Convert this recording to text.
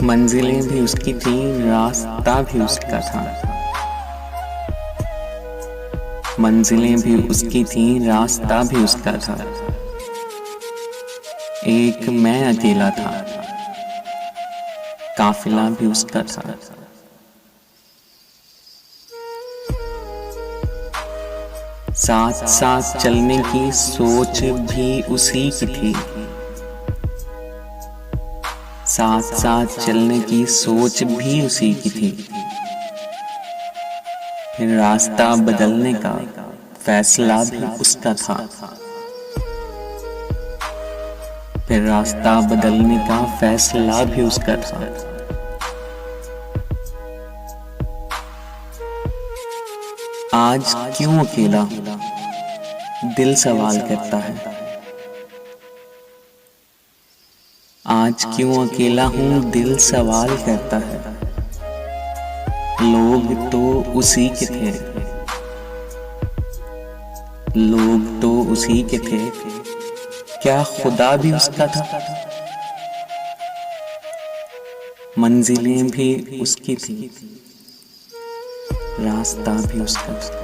मंजिलें भी उसकी थी, रास्ता भी उसका था। मंजिलें भी उसकी थी, रास्ता भी उसका था। एक मैं अकेला था, काफिला भी उसका था। साथ साथ चलने की सोच भी उसी की थी। साथ साथ चलने की सोच भी उसी की थी। फिर रास्ता बदलने का फैसला भी उसका था। फिर रास्ता बदलने का फैसला भी उसका था। आज क्यों अकेला हूं, दिल सवाल करता है। आज क्यों अकेला हूं, दिल सवाल करता है। लोग तो उसी के थे, लोग तो उसी के थे, क्या खुदा भी उसका था। मंजिलें भी उसकी थी, रास्ता भी उसका था।